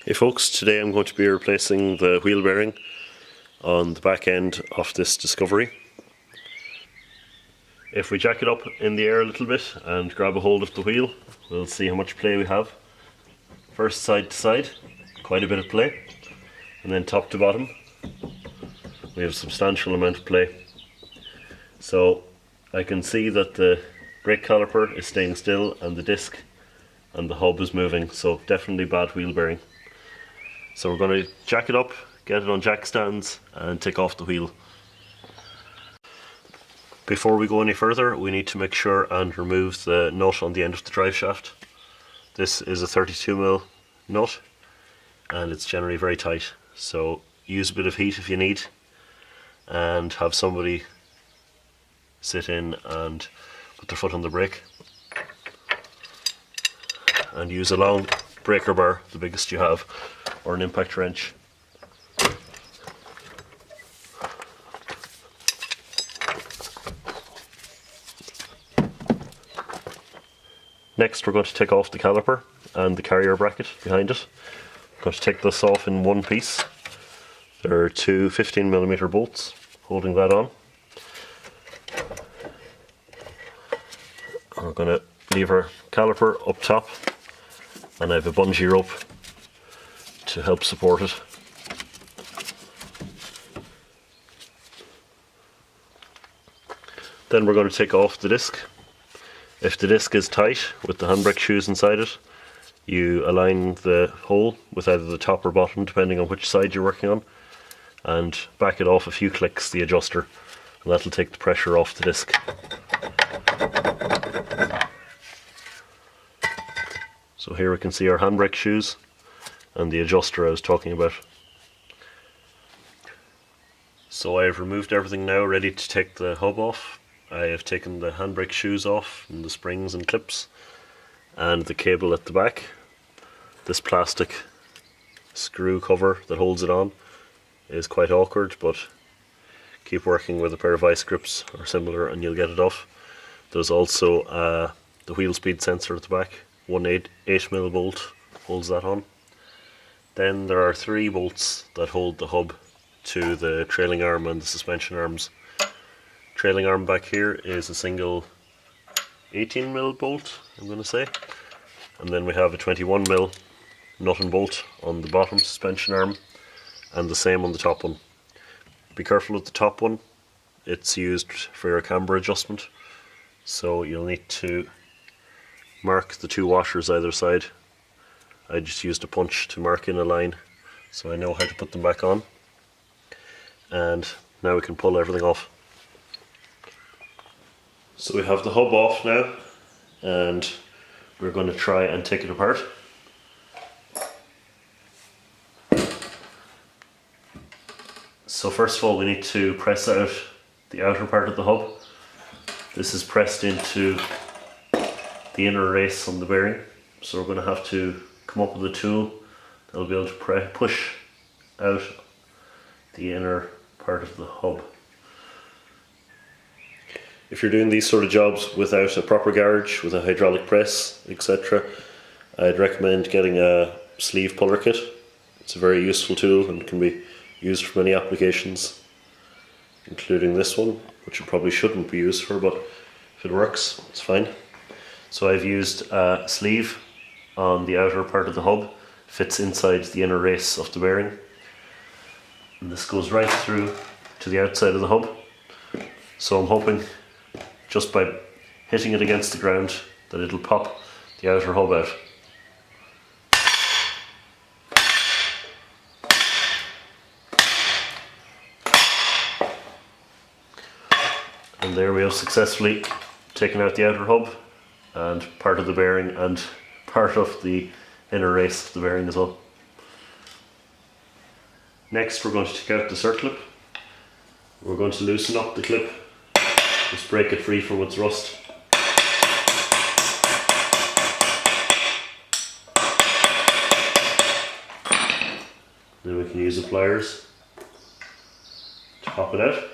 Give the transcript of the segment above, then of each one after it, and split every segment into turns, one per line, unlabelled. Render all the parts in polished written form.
Hey folks, today I'm going to be replacing the wheel bearing on the back end of this Discovery. If we jack it up in the air a little bit and grab a hold of the wheel, we'll see how much play we have. First side to side, quite a bit of play, and then top to bottom we have a substantial amount of play. So I can see that the brake caliper is staying still and the disc and the hub is moving, so definitely bad wheel bearing. So we're going to jack it up, get it on jack stands and take off the wheel. Before we go any further, we need to make sure and remove the nut on the end of the drive shaft. This is a 32mm nut and it's generally very tight, so use a bit of heat if you need and have somebody sit in and put their foot on the brake and use a long breaker bar, the biggest you have, or an impact wrench. Next we're going to take off the caliper and the carrier bracket behind it. I'm going to take this off in one piece. There are two 15mm bolts holding that on. We're going to leave our caliper up top and I have a bungee rope to help support it. Then we're going to take off the disc. If the disc is tight with the handbrake shoes inside it, you align the hole with either the top or bottom depending on which side you're working on, and back it off a few clicks, the adjuster, and that'll take the pressure off the disc. So here we can see our handbrake shoes and the adjuster I was talking about. So I have removed everything now, ready to take the hub off. I have taken the handbrake shoes off and the springs and clips and the cable at the back. This plastic screw cover that holds it on is quite awkward, but keep working with a pair of vice grips or similar and you'll get it off. There's also the wheel speed sensor at the back. One 8mm bolt holds that on. Then there are 3 bolts that hold the hub to the trailing arm and the suspension arms. Trailing arm back here is a single 18mm bolt, I'm going to say, and then we have a 21mm nut and bolt on the bottom suspension arm and the same on the top one. Be careful with the top one, it's used for your camber adjustment, so you'll need to mark the 2 washers either side. I just used a punch to mark in a line so I know how to put them back on, and now we can pull everything off. So we have the hub off now and we're going to try and take it apart. So first of all we need to press out the outer part of the hub. This is pressed into the inner race on the bearing, so we're going to have to come up with a tool that'll be able to push out the inner part of the hub. If you're doing these sort of jobs without a proper garage, with a hydraulic press, etc., I'd recommend getting a sleeve puller kit. It's a very useful tool and can be used for many applications, including this one, which it probably shouldn't be used for, but if it works, it's fine. So I've used a sleeve on the outer part of the hub, fits inside the inner race of the bearing, and this goes right through to the outside of the hub. So I'm hoping just by hitting it against the ground that it'll pop the outer hub out. And there we have successfully taken out the outer hub and part of the bearing and part of the inner race of the bearing as well. Next we're going to take out the circlip. We're going to loosen up the clip, just break it free from its rust. Then we can use the pliers to pop it out.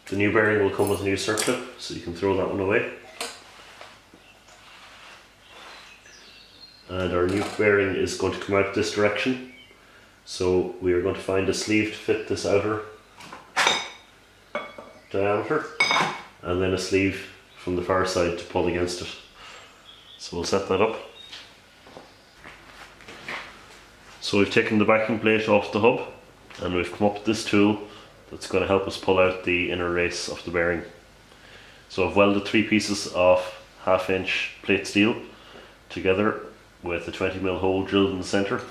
The new bearing will come with a new circlip, so you can throw that one away. and our new bearing is going to come out this direction. So we are going to find a sleeve to fit this outer diameter, and then a sleeve from the far side to pull against it. So we'll set that up. So we've taken the backing plate off the hub, and we've come up with this tool that's going to help us pull out the inner race of the bearing. So I've welded 3 pieces of 1/2 inch plate steel together with a 20mm hole drilled in the centre.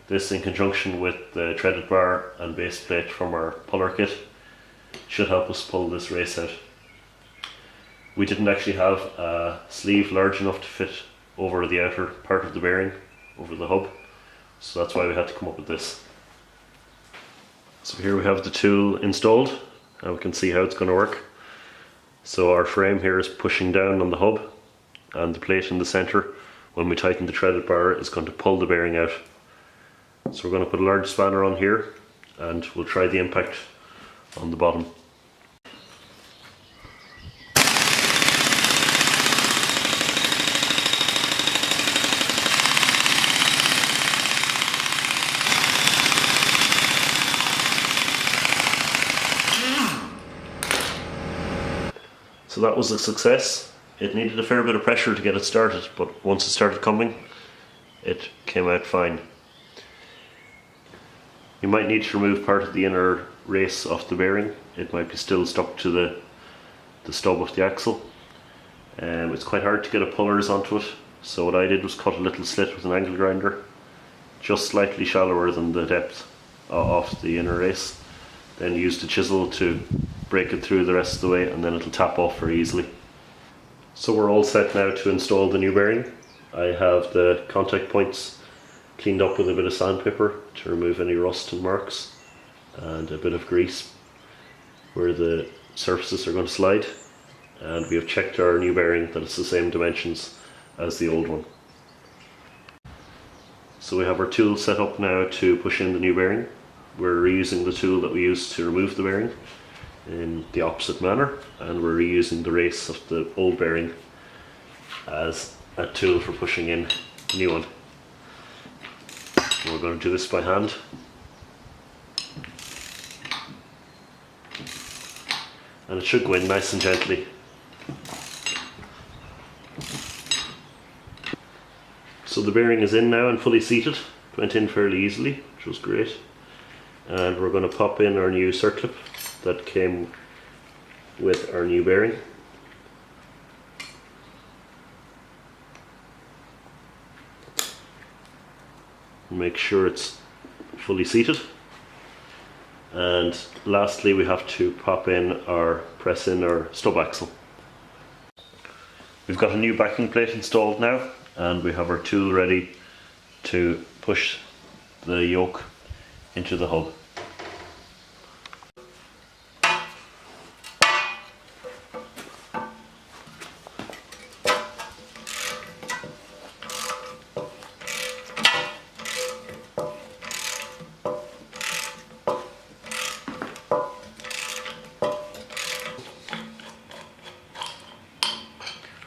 This, in conjunction with the threaded bar and base plate from our puller kit, should help us pull this race out. We didn't actually have a sleeve large enough to fit over the outer part of the bearing, over the hub, so that's why we had to come up with this. So here we have the tool installed, and we can see how it's going to work. So our frame here is pushing down on the hub, and the plate in the centre, when we tighten the threaded bar, is going to pull the bearing out. So we're going to put a large spanner on here, and we'll try the impact on the bottom. So that was a success. It needed a fair bit of pressure to get it started, but once it started coming, it came out fine. You might need to remove part of the inner race off the bearing. It might be still stuck to the stub of the axle. It's quite hard to get a pullers onto it, so what I did was cut a little slit with an angle grinder, just slightly shallower than the depth of the inner race. Then used a chisel to break it through the rest of the way, and then it'll tap off very easily. So we're all set now to install the new bearing. I have the contact points cleaned up with a bit of sandpaper to remove any rust and marks, and a bit of grease where the surfaces are going to slide, and we have checked our new bearing that it's the same dimensions as the old one. So we have our tool set up now to push in the new bearing. We're reusing the tool that we used to remove the bearing in the opposite manner, and we're reusing the race of the old bearing as a tool for pushing in the new one. And we're going to do this by hand. And it should go in nice and gently. So the bearing is in now and fully seated. It went in fairly easily, which was great. And we're going to pop in our new circlip that came with our new bearing. Make sure it's fully seated. And lastly, we have to press in our stub axle. We've got a new backing plate installed now, and we have our tool ready to push the yoke into the hub.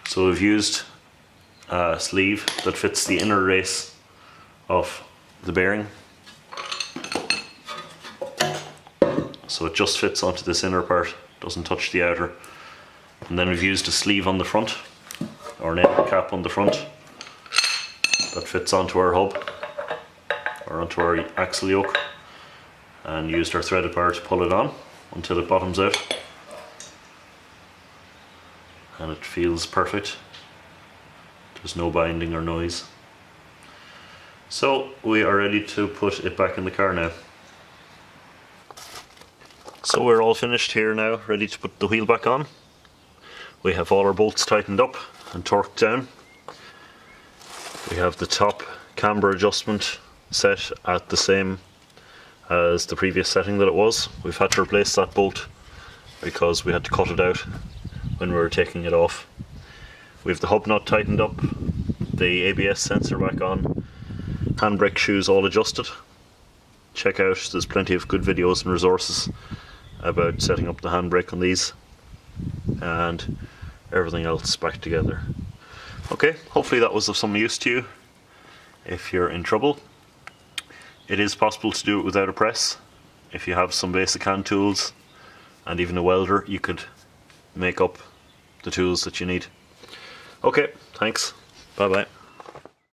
So we've used a sleeve that fits the inner race of the bearing. So it just fits onto this inner part, doesn't touch the outer. And then we've used a sleeve on the front, or an end cap on the front, that fits onto our hub, or onto our axle yoke, and used our threaded bar to pull it on until it bottoms out. And it feels perfect. There's no binding or noise. So we are ready to put it back in the car now. So we're all finished here now, ready to put the wheel back on. We have all our bolts tightened up and torqued down. We have the top camber adjustment set at the same as the previous setting that it was. We've had to replace that bolt because we had to cut it out when we were taking it off. We have the hub nut tightened up, the ABS sensor back on, handbrake shoes all adjusted. Check out, there's plenty of good videos and resources about setting up the handbrake on these, and everything else back together. Okay, hopefully that was of some use to you. if you're in trouble. It is possible to do it without a press. If you have some basic hand tools and even a welder, you could make up the tools that you need. Okay, thanks. Bye bye.